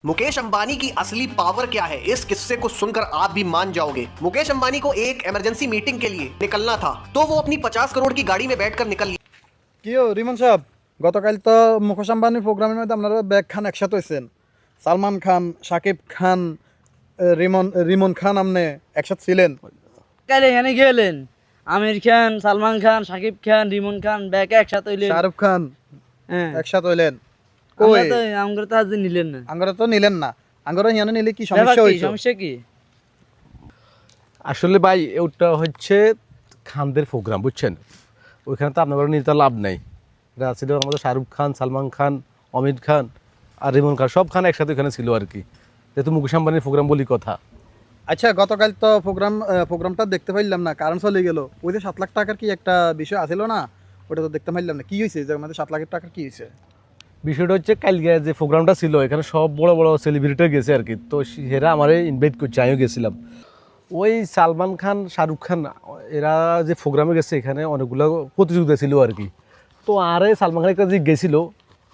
मुकेश अंबानी की असली पावर क्या है, इस किस्से को सुनकर आप भी मान जाओगे। मुकेश अंबानी को एक इमरजेंसी मीटिंग के लिए निकलना था, तो वो अपनी 50 करोड़ की गाड़ी में बैठकर निकल लिया। কিও রিমন সাহেব, গতকাল তো মুকেশ আম্বানির প্রোগ্রামের মধ্যে আপনারা ব্যাগ খান একসাথে হয়েছেন। সালমান খান, শাকিব খান, রিমন খান আপনি একসাথে ছিলেন। কালে এখানে গেলেন আমির খান, সালমান খান, শাকিব খান, রিমন খান ব্যাগ একসাথে হইলেন। শাহরুখ খান হ্যাঁ, একসাথে হইলেন। আমরা কই তো আমগরে তো আজ নিলেন না। আঙ্গরা তো নিলেন না। আঙ্গরা হিয়ানে নিলে কি ব্যাপার সমস্যা কি? হইতো? সমস্যা কি? আসলে ভাই ওটা হচ্ছে খানদের প্রোগ্রাম, বুঝছেন? ওইখানে তো আপনার নিতে লাভ নাই। এটা ছিল আমাদের শাহরুখ খান, সালমান খান, অমির খান আর রিমন খান, সব খান একসাথে ওখানে ছিল আর কি। যেহেতু মুকেশ আম্বানির প্রোগ্রাম বলি কথা। আচ্ছা, গতকাল তো প্রোগ্রামটা দেখতে পাইলাম না, কারণ চলে গেল। ওই যে 7 লাখ টাকার কি একটা বিষয় আছিল না, ওটা তো দেখতে পাইলাম না। কি হয়েছে যে আমাদের 7 লাখ টাকার কি হয়েছে? বিষয়টা হচ্ছে কালকে যে প্রোগ্রামটা ছিল এখানে সব বড় বড় সেলিব্রিটি গেছে আর কি। তো সেরা আমারে ইনভাইট করছে, আমিও গেছিলাম। ওই সালমান খান, শাহরুখ খান এরা যে প্রোগ্রামে গেছে এখানে অনেকগুলো প্রতিযোগিতা ছিল আর কি। তো আরে সালমান খান একটা যে গেছিল,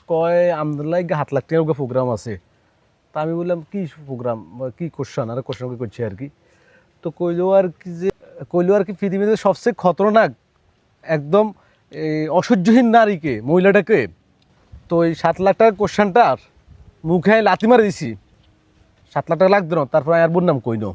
কয় আমাদের লাগে 7 লাখ টাকার প্রোগ্রাম আছে। তা আমি বললাম কি প্রোগ্রাম, কি কোশ্চেন, আর কোশ্চেন করছে আর কি। তো কইলো আর কি পৃথিবীতে সবচেয়ে খতরনাক একদম এই অসহ্যহীন নারীকে, মহিলাটাকে। তো এই 7 লাখ টাকার কোশ্চেনটার মুখে লাথি মারে দিছি। 7 লাখ টাকা লাগতো না, তারপর আর বললাম কইনো।